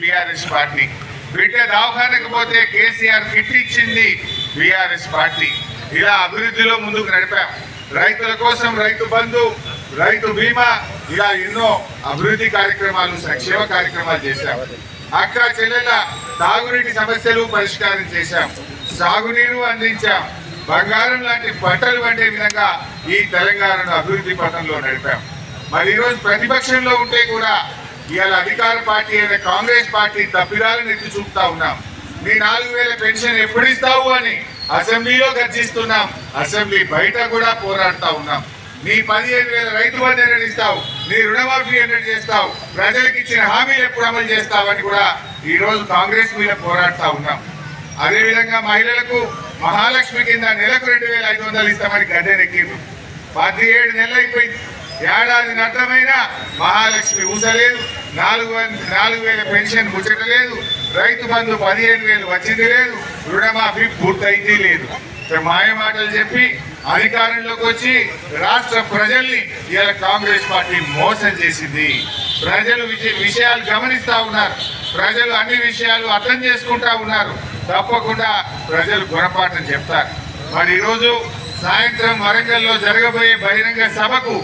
BRS party బిడ్డ దవాఖానకు పోతే KCR kit ఇచ్చింది బీఆర్ఎస్ పార్టీ. ఇలా అభివృద్ధిలో ముందుకు నడిపాం. రైతుల కోసం రైతు బంధు, రైతు బీమా, ఇలా ఎన్నో అభివృద్ధి కార్యక్రమాలు, సంక్షేమ కార్యక్రమాలు చేశాం. అక్క చెల్లెల తాగునీటి సమస్యలు పరిష్కారం చేశాం. సాగునీరు అందించాం. బంగారం లాంటి పంటలు పండే విధంగా ఈ తెలంగాణను అభివృద్ధి పథంలో నడిపాం. మరి ఈరోజు ప్రతిపక్షంలో ఉంటే కూడా ఇవాళ అధికార పార్టీ అయిన కాంగ్రెస్ పార్టీ తప్పిదాలను ఎత్తి చూపుతా ఉన్నాం. నీ 4000 పెన్షన్ ఎప్పుడు ఇస్తావు అని అసెంబ్లీలో గర్జిస్తున్నాం. అసెంబ్లీ బయట కూడా పోరాడుతా ఉన్నాం. నీ 15,000 రైతు బంధు ఎన్నడు ఇస్తావు, నీ రుణమాఫీ ఎన్నడు చేస్తావు, ప్రజలకు ఇచ్చిన హామీలు ఎప్పుడు అమలు చేస్తావు అని కూడా ఈ రోజు కాంగ్రెస్ మీద పోరాడుతా ఉన్నాం. అదేవిధంగా మహిళలకు మహాలక్ష్మి కింద నెలకు 2,500 ఇస్తామని గద్దెనెక్కిండ్రు. 17 నెలలు అయిపోయింది. ఏడాది అర్థమైన మహాలక్ష్మి ఊసలేదు, 4,000 పెన్షన్ ముచ్చటలేదు, రైతు బంధు 15,000 వచ్చింది లేదు, రుణమాఫీ పూర్తయింది లేదు. మాయ మాటలు చెప్పి అధికారంలోకి వచ్చి రాష్ట్ర ప్రజల్ని ఇలా కాంగ్రెస్ పార్టీ మోసం చేసింది. ప్రజలు విషయాలు గమనిస్తా ఉన్నారు. ప్రజలు అన్ని విషయాలు అర్థం చేసుకుంటా ఉన్నారు. తప్పకుండా ప్రజలు గుణపాఠం చెప్తారు. మరి ఈరోజు సాయంత్రం వరంగల్లో జరగబోయే బహిరంగ సభకు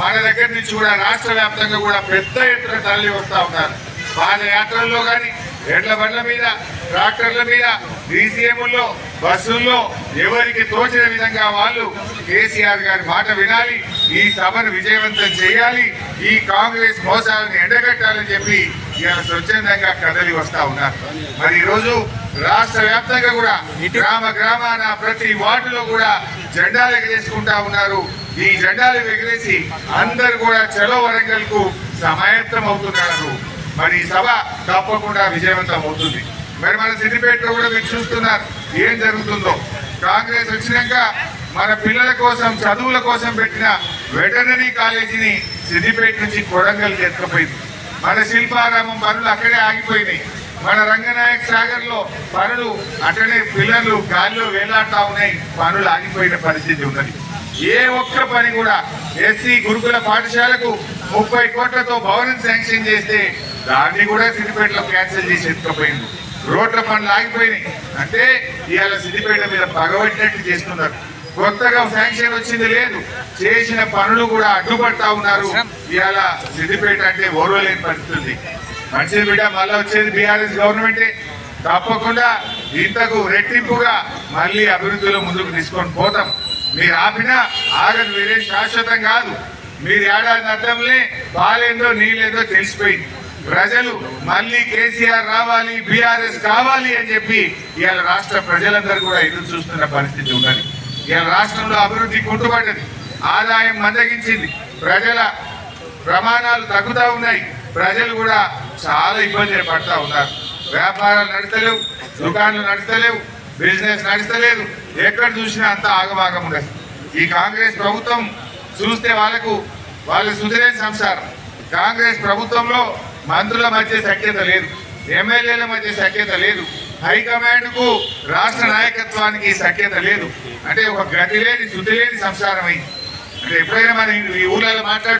మన దగ్గర నుంచి కూడా రాష్ట్ర వ్యాప్తంగా కూడా పెద్ద ఎత్తున తరలి వస్తా ఉన్నారు. పాదయాత్రల్లో కానీ, ఎడ్ల బండ్ల మీద, ట్రాక్టర్ల మీద, డీసీఎంల్లో, బస్సుల్లో ఎవరికి తోచిన విధంగా వాళ్ళు కేసీఆర్ గారి మాట వినాలి, ఈ సభను విజయవంతం చేయాలి, ఈ కాంగ్రెస్ మోసాలను ఎండగట్టాలని చెప్పి ఇలా స్వచ్ఛందంగా కదలి వస్తా ఉన్నారు. మరి ఈరోజు రాష్ట్ర వ్యాప్తంగా కూడా గ్రామ గ్రామాన ప్రతి వార్డులో కూడా జెండాలు ఎగరేసుకుంటా ఉన్నారు. ఈ జెండాలు ఎగరేసి అందరు కూడా చలో వరంగల్ కు సమాయత్తం అవుతున్నారు. మరి ఈ సభ తప్పకుండా విజయవంతం అవుతుంది. మరి మన సిద్దిపేటలో కూడా మీరు చూస్తున్నారు ఏం జరుగుతుందో. కాంగ్రెస్ వచ్చినాక మన పిల్లల కోసం, చదువుల కోసం పెట్టిన వెటర్నరీ కాలేజీని సిద్దిపేట నుంచి కొడంగల్కి ఎత్తుకుపోయింది. మన శిల్పారామం పనులు అక్కడే ఆగిపోయినాయి. మన రంగనాయక్ సాగర్ లో పనులు అక్కడే పిల్లలు గాలిలో వేలాడుతూ ఉన్నాయి. పనులు ఆగిపోయిన పరిస్థితి ఉన్నది. ఏ ఒక్క పని కూడా ఎస్సీ గురుకుల పాఠశాలకు 30 కోట్లతో భవనం శాంక్షన్ చేస్తే దాన్ని కూడా సిద్దిపేటలో క్యాన్సిల్ చేసి ఎత్తుకుపోయింది. రోడ్ల పనులు ఆగిపోయినాయి. అంటే ఇవాళ సిద్దిపేట మీద పగబట్టినట్టు చేస్తున్నారు. కొత్తగా శాంక్షన్ వచ్చింది లేదు, చేసిన పనులు కూడా అడ్డుపడతా ఉన్నారు. ఇవాళ సిద్దిపేట అంటే ఓర్వలేని పరిస్థితి. మంచిది బిడ్డ, మళ్ళీ వచ్చేది బీఆర్ఎస్ గవర్నమెంటే. తప్పకుండా ఇంతకు రెట్టింపుగా మళ్ళీ అభివృద్ధిలో ముందుకు తీసుకొని పోతాం. మీరు ఆపినా ఆగదు, వేరే శాశ్వతం కాదు. మీరు ఏడాది అర్థంలే పాలేందో నీళ్ళేందో తెలిసిపోయింది. ప్రజలు మళ్ళీ కేసీఆర్ రావాలి, బీఆర్ఎస్ కావాలి అని చెప్పి ఇవాళ రాష్ట్ర ప్రజలందరూ కూడా ఎదురు చూస్తున్న పరిస్థితి ఉన్నది. ఇవాళ రాష్ట్రంలో అభివృద్ధి కుంటుపడ్డది, ఆదాయం మందగించింది, ప్రజల ప్రమాణాలు తగ్గుతూ ఉన్నాయి. ప్రజలు కూడా చాలా ఇబ్బందులు పడతా ఉన్నారు. వ్యాపారాలు నడుస్తలేవు, దుకాణాలు నడుస్తలేవు, బిజినెస్ నడుస్తలేదు. ఎక్కడ చూసినా అంతా ఆగమాగం ఉండదు. ఈ కాంగ్రెస్ ప్రభుత్వం చూస్తే వాళ్ళ సుధీరైన సంసారం. కాంగ్రెస్ ప్రభుత్వంలో మంత్రుల మధ్య సఖ్యత లేదు, ఎమ్మెల్యేల మధ్య సఖ్యత లేదు, హైకమాండ్ కు రాష్ట్ర నాయకత్వానికి సఖ్యత లేదు. అంటే ఒక గతి లేని, శుద్ధి లేని సంసారం అయింది. అంటే ఎప్పుడైనా మన ఈ ఊళ్ళలో